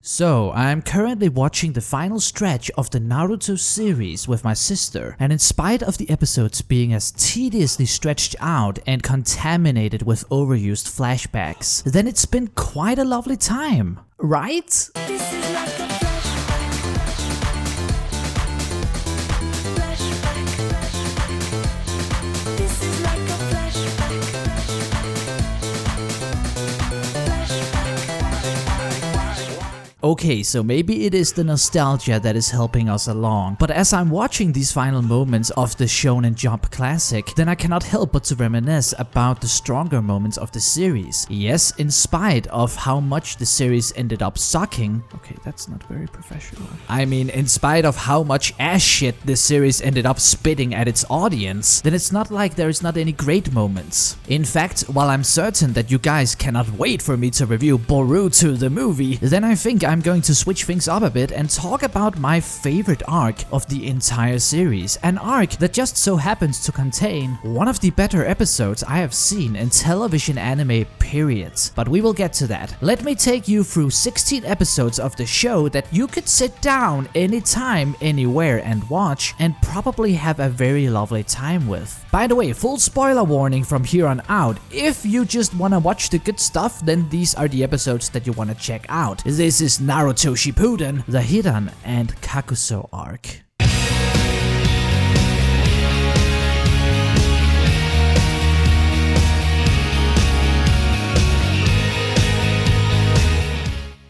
So, I'm currently watching the final stretch of the Naruto series with my sister, and in spite of the episodes being as tediously stretched out and contaminated with overused flashbacks, then it's been quite a lovely time, right? This is like a flashback. This is like a flashback. Okay, so maybe it is the nostalgia that is helping us along, but as I'm watching these final moments of the Shonen Jump classic, then I cannot help but to reminisce about the stronger moments of the series. Yes, in spite of how much the series ended up sucking. Okay, that's not very professional. I mean, in spite of how much ass shit the series ended up spitting at its audience, then it's not like there is not any great moments. In fact, while I'm certain that you guys cannot wait for me to review Boruto the movie, then I think I'm going to switch things up a bit and talk about my favorite arc of the entire series. An arc that just so happens to contain one of the better episodes I have seen in television anime, period. But we will get to that. Let me take you through 16 episodes of the show that you could sit down anytime, anywhere and watch and probably have a very lovely time with. By the way, full spoiler warning from here on out. If you just wanna watch the good stuff, then these are the episodes that you wanna check out. This is Naruto Shippuden, the Hidan and Kakuso arc.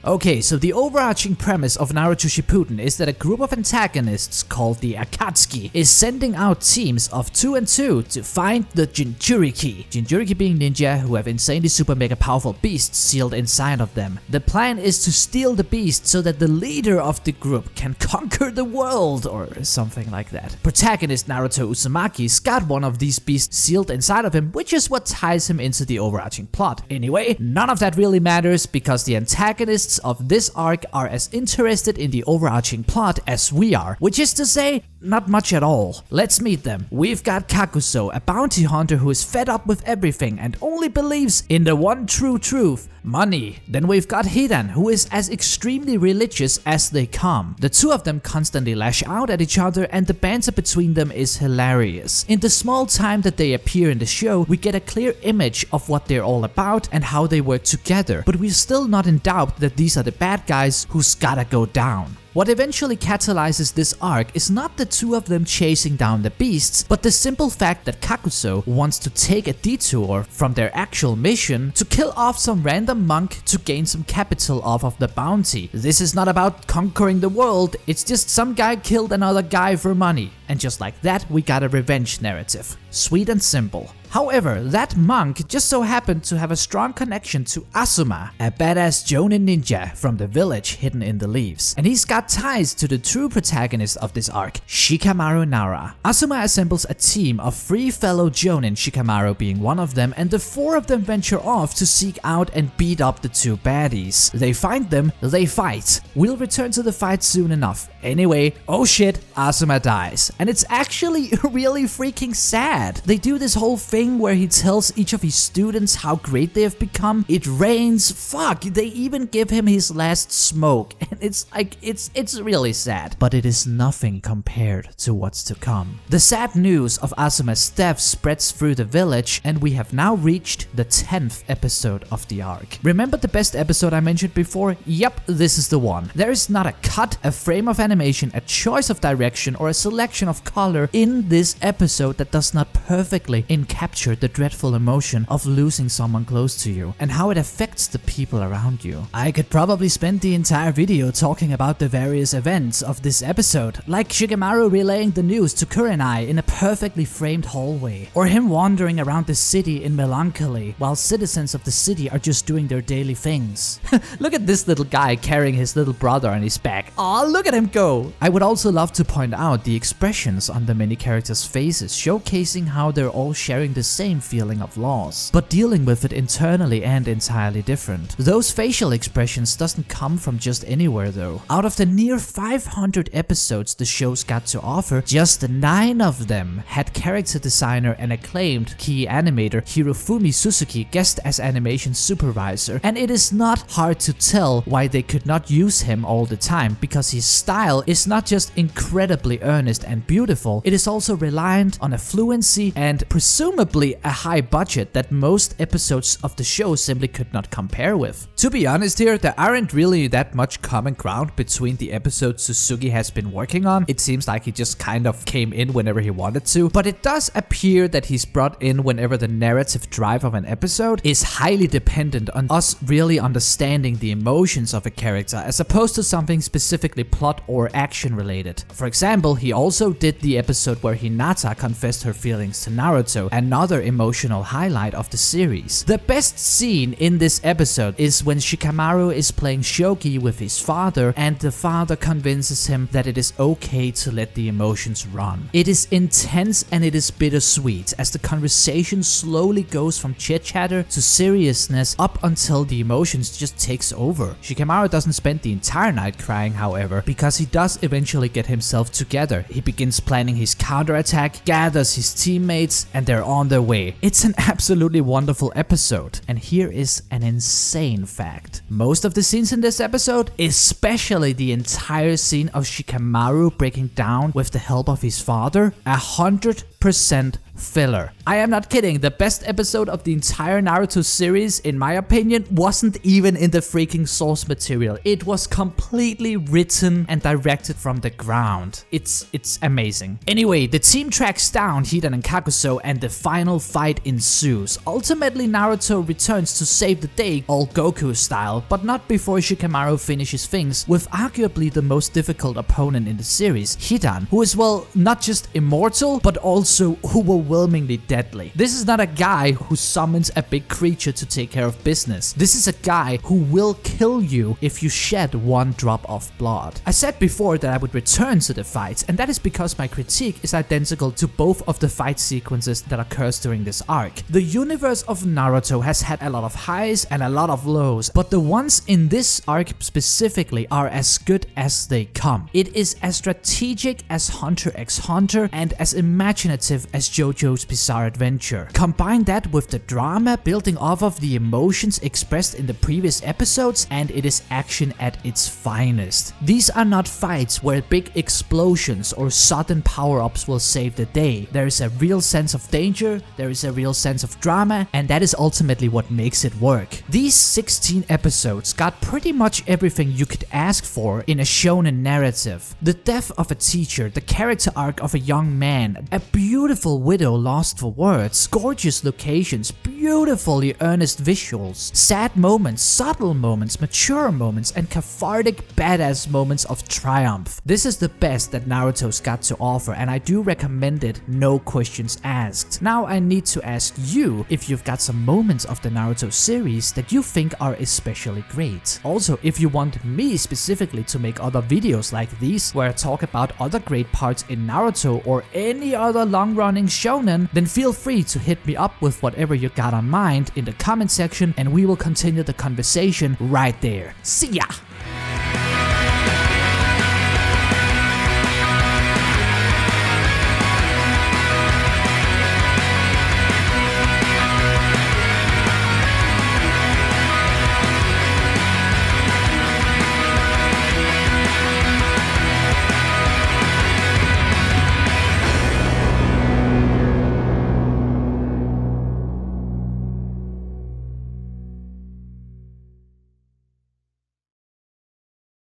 Okay, so the overarching premise of Naruto Shippuden is that a group of antagonists called the Akatsuki is sending out teams of 2 and 2 to find the Jinchuriki. Jinchuriki being ninja who have insanely super mega powerful beasts sealed inside of them. The plan is to steal the beast so that the leader of the group can conquer the world or something like that. Protagonist Naruto Uzumaki's got one of these beasts sealed inside of him, which is what ties him into the overarching plot. Anyway, none of that really matters because the antagonists of this arc are as interested in the overarching plot as we are, which is to say, not much at all. Let's meet them. We've got Kakuso, a bounty hunter who is fed up with everything and only believes in the one true truth, money. Then we've got Hidan, who is as extremely religious as they come. The two of them constantly lash out at each other and the banter between them is hilarious. In the small time that they appear in the show, we get a clear image of what they're all about and how they work together, but we're still not in doubt that these are the bad guys who's gotta go down. What eventually catalyzes this arc is not the two of them chasing down the beasts, but the simple fact that Kakuso wants to take a detour from their actual mission to kill off some random monk to gain some capital off of the bounty. This is not about conquering the world, it's just some guy killed another guy for money. And just like that, we got a revenge narrative. Sweet and simple. However, that monk just so happened to have a strong connection to Asuma, a badass Jonin ninja from the village hidden in the leaves. And he's got ties to the true protagonist of this arc, Shikamaru Nara. Asuma assembles a team of 3 fellow Jonin, Shikamaru being one of them, and the 4 of them venture off to seek out and beat up the 2 baddies. They find them, they fight. We'll return to the fight soon enough. Anyway, oh shit, Asuma dies. And it's actually really freaking sad. They do this whole thing where he tells each of his students how great they have become. It rains, fuck, they even give him his last smoke. And it's like, it's really sad. But it is nothing compared to what's to come. The sad news of Asuma's death spreads through the village and we have now reached the 10th episode of the arc. Remember the best episode I mentioned before? Yep, this is the one. There is not a cut, a frame of animation, a choice of direction or a selection of color in this episode that does not perfectly encapture the dreadful emotion of losing someone close to you and how it affects the people around you. I could probably spend the entire video talking about the various events of this episode, like Shikamaru relaying the news to Kurenai in a perfectly framed hallway, or him wandering around the city in melancholy while citizens of the city are just doing their daily things. Look at this little guy carrying his little brother on his back. Aw, look at him go! I would also love to point out the expressions on the many characters' faces, showcasing how they're all sharing the same feeling of loss, but dealing with it internally and entirely different. Those facial expressions doesn't come from just anywhere though. Out of the near 500 episodes the show's got to offer, just 9 of them him had character designer and acclaimed key animator Hirofumi Suzuki guest as animation supervisor, and it is not hard to tell why they could not use him all the time, because his style is not just incredibly earnest and beautiful, it is also reliant on a fluency and presumably a high budget that most episodes of the show simply could not compare with. To be honest here, there aren't really that much common ground between the episodes Suzuki has been working on. It seems like he just kind of came in whenever he wanted to, but it does appear that he's brought in whenever the narrative drive of an episode is highly dependent on us really understanding the emotions of a character as opposed to something specifically plot or action related. For example, he also did the episode where Hinata confessed her feelings to Naruto, another emotional highlight of the series. The best scene in this episode is when Shikamaru is playing shogi with his father and the father convinces him that it is okay to let the emotions run. It is intense and it is bittersweet as the conversation slowly goes from chit-chatter to seriousness up until the emotions just takes over. Shikamaru doesn't spend the entire night crying, however, because he does eventually get himself together. He begins planning his counterattack, gathers his teammates, and they're on their way. It's an absolutely wonderful episode. And here is an insane fact. Most of the scenes in this episode, especially the entire scene of Shikamaru breaking down with the help of his father, 100% filler. I am not kidding, the best episode of the entire Naruto series, in my opinion, wasn't even in the freaking source material. It was completely written and directed from the ground. It's amazing. Anyway, the team tracks down Hidan and Kakuso and the final fight ensues. Ultimately, Naruto returns to save the day, all Goku style, but not before Shikamaru finishes things with arguably the most difficult opponent in the series, Hidan, who is, well, not just immortal, but also overwhelmingly deadly. This is not a guy who summons a big creature to take care of business. This is a guy who will kill you if you shed one drop of blood. I said before that I would return to the fights, and that is because my critique is identical to both of the fight sequences that occurs during this arc. The universe of Naruto has had a lot of highs and a lot of lows, but the ones in this arc specifically are as good as they come. It is as strategic as Hunter x Hunter and as imaginative as JoJo's Bizarre Adventure. Combine that with the drama building off of the emotions expressed in the previous episodes, and it is action at its finest. These are not fights where big explosions or sudden power-ups will save the day. There is a real sense of danger, there is a real sense of drama, and that is ultimately what makes it work. These 16 episodes got pretty much everything you could ask for in a shonen narrative. The death of a teacher, the character arc of a young man, a beautiful widow lost for words, gorgeous locations, beautifully earnest visuals, sad moments, subtle moments, mature moments, and cathartic badass moments of triumph. This is the best that Naruto's got to offer, and I do recommend it, no questions asked. Now I need to ask you if you've got some moments of the Naruto series that you think are especially great. Also, if you want me specifically to make other videos like these where I talk about other great parts in Naruto or any other long-running shonen, then feel free to hit me up with whatever you got on mind in the comment section, and we will continue the conversation right there. See ya!